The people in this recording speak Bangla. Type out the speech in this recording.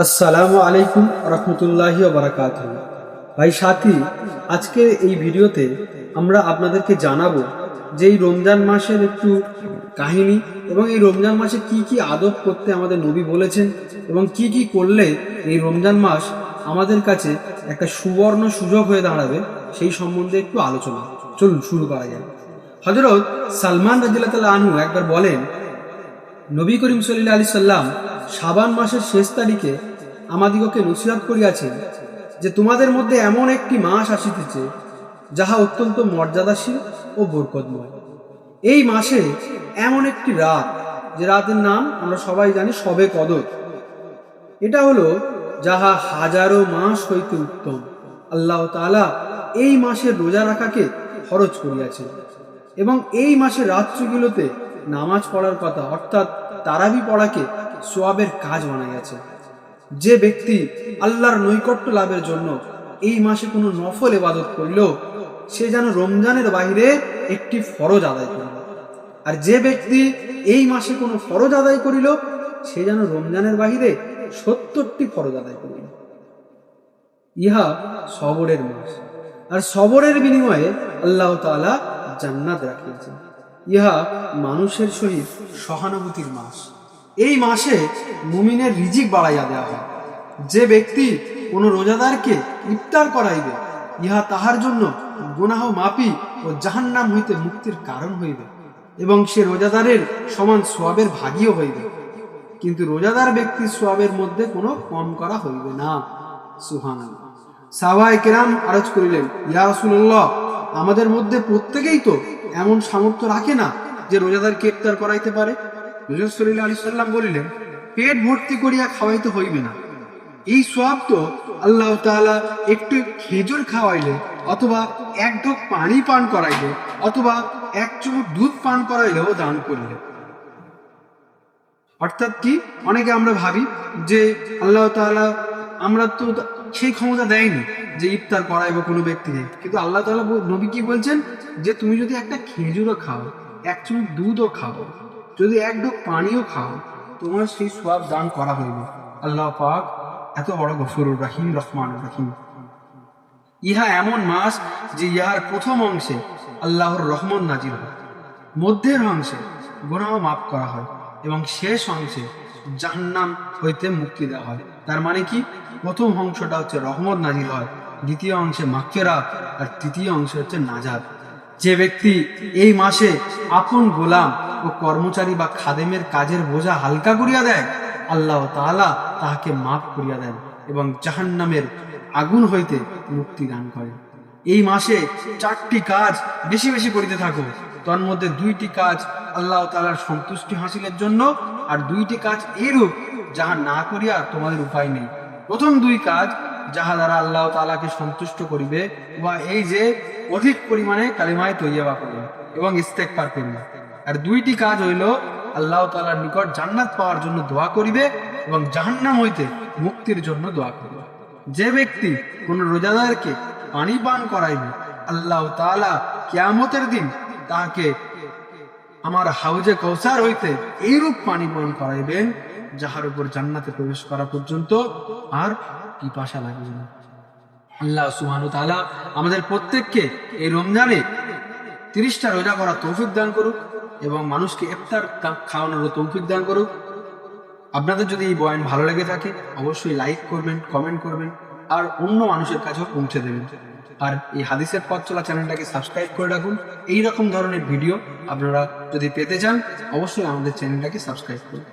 আসসালামু আলাইকুম রহমতুল্লাহি বারাকাতুহু। ভাই সাথী, আজকের এই ভিডিওতে আমরা আপনাদেরকে জানাবো যে এই রমজান মাসের একটু কাহিনী এবং এই রমজান মাসে কি কি আদব করতে আমাদের নবী বলেছেন এবং কি কি করলে এই রমজান মাস আমাদের কাছে একটা সুবর্ণ সুযোগ হয়ে দাঁড়াবে সেই সম্বন্ধে একটু আলোচনা। চলুন শুরু করা যায়। হযরত সালমান রাদিয়াল্লাহু তাআলা আনহু একবার বলেন, নবী করিম সাল্লাল্লাহু আলাইহি সাল্লাম শাবান মাসের শেষ তারিখে আমাদিগকে নসিহত করিয়াছেন যে তোমাদের মধ্যে এমন একটি মাস আসিতেছে যাহা অত্যন্ত মর্যাদাশীল ও বরকতময়। এই মাসে এমন একটি রাত, যে রাতের নাম আমরা সবাই জানি শবে কদর। এটা হলো যাহা হাজারো মাস হইতে উত্তম। আল্লাহ তাআলা এই মাসে রোজা রাখাকে ফরজ করিয়াছেন এবং এই মাসের রাত্রিগুলোতে নামাজ পড়ার কথা অর্থাৎ তারাবি পড়াকে সোয়াবের কাজ বানাইয়াছে। যে ব্যক্তি আল্লাহর নৈকট্য লাভের জন্য এই মাসে কোনো নফল ইবাদত করিল, সে যেন রমজানের বাহিরে একটি ফরজ আদায় করিল। আর যে ব্যক্তি এই মাসে কোনো ফরজ আদায় করিল, সে যেন রমজানের বাহিরে ৭০টি ফরজ আদায় করিল। ইহা সবরের মাস, আর সবরের বিনিময়ে আল্লাহ তাআলা জান্নাত রাখিয়েছেন। ইহা মানুষের সহিত সহানুভূতির মাস। এই মাসে মুমিনের রিজিক বাড়াইয়া দেওয়া হয়। যে ব্যক্তি কোনো রোজাদারকে ইফতার করাইবে, ইহা তাহার জন্য গুনাহ মাফি ও জাহান্নাম হইতে মুক্তির কারণ হইবে এবং সে রোজাদারের সমান সোয়াবের ভাগীও হইবে। কিন্তু রোজাদার ব্যক্তির সোয়াবের মধ্যে কোনো কম করা হইবে না। সুবহানাল্লাহ। সাহাবায়ে কেরাম আরজ করিলেন, ইয়া রাসূলুল্লাহ, আমাদের মধ্যে প্রত্যেকেই তো এমন সামর্থ্য রাখে না যে রোজাদারকে ইফতার করাইতে পারে। রাসূল সাল্লাল্লাহু আলাইহি সাল্লাম বলিলেন, পেট ভর্তি করিয়া খাওয়াইতে হইবে না। এই সওয়াব তো আল্লাহ তাআলা একটু খেজুর খাওয়াইলে অথবা এক ঢোক পানি পান করাইলে অথবা এক চুমুক দুধ পান করাইলেও দান করলে। অর্থাৎ কি, অনেকে আমরা ভাবি যে আল্লাহ তাআলা আমরা তো সেই ক্ষমতা দেয়নি যে ইফতার করাইবো কোনো ব্যক্তিকে, কিন্তু আল্লাহ তাআলা নবী কি বলছেন যে তুমি যদি একটা খেজুরও খাও, এক চুমুক দুধও খাও, যদি এক ঢোক পানিও খাও, তোমার সেই সওয়াব দান করা হইবে। আল্লাহ পাক এত বড় গফুরুর রহিম, রহমানুর রহিম। ইহা এমন মাস যে ইহার প্রথম অংশে আল্লাহর রহমত নাজিল হয়, মধ্যের অংশে গুনাহ মাফ করা হয় এবং শেষ অংশে জাহান্নাম হইতে মুক্তি দেওয়া হয়। তার মানে কি, প্রথম অংশটা হচ্ছে রহমত নাজিল হয়, দ্বিতীয় অংশে মাগফিরাত, আর তৃতীয় অংশে হচ্ছে নাজাত। যে ব্যক্তি এই মাসে আপন গোলাম ও কর্মচারী বা খাদেমের কাজের বোঝা হালকা করিয়া দেয়, আল্লাহ তাআলা তাহাকে মাফ করিয়া দেন এবং জাহান্নামের আগুন হইতে মুক্তি দান করেন। এই মাসে 4টি কাজ বেশি বেশি করিতে থাকো। তার মধ্যে 2টি কাজ আল্লাহ তাআলার সন্তুষ্টি হাসিলের জন্য, আর 2টি কাজ এরূপ যাহা না করিয়া তোমাদের উপায় নেই। প্রথম 2 কাজ যাহা দ্বারা আল্লাহ তাআলাকে সন্তুষ্ট করিবে, বা এই যে অধিক পরিমাণে কালিমায়ে তৈয়বা করিবে এবং ইস্তেগফার করিবে। আর 2টি কাজ হইল আল্লাহ তাআলার নিকট জান্নাত পাওয়ার জন্য দোয়া করিবে এবং জাহান্নাম হইতে মুক্তির জন্য দোয়া করিবে। যে ব্যক্তি কোন রোজাদারকে পানি পান করাইবে, আল্লাহ তাআলা কিয়ামতের দিন তাহাকে আমার হাউজে কাউসার হইতে এইরূপ পানি পান করাইবেন যাহার উপর জান্নাতে প্রবেশ করা পর্যন্ত আর পিপাসা লাগবে না। আল্লাহ সুবহানাহু ওয়া তাআলা আমাদের প্রত্যেককে এই রমজানে 30টা রোজা করার তৌফিক দান করুক এবং মানুষকে ইফতার খাওয়ানোর তৌফিক দান করুক। আপনাদের যদি এই বয়ান ভালো লেগে থাকে, অবশ্যই লাইক করবেন, কমেন্ট করবেন, আর অন্য মানুষের কাছেও পৌঁছে দেবেন। আর এই হাদিসের পথ চলা চ্যানেলটাকে সাবস্ক্রাইব করে রাখুন। এই রকম ধরনের ভিডিও আপনারা যদি পেতে চান, অবশ্যই আমাদের চ্যানেলটাকে সাবস্ক্রাইব করুন।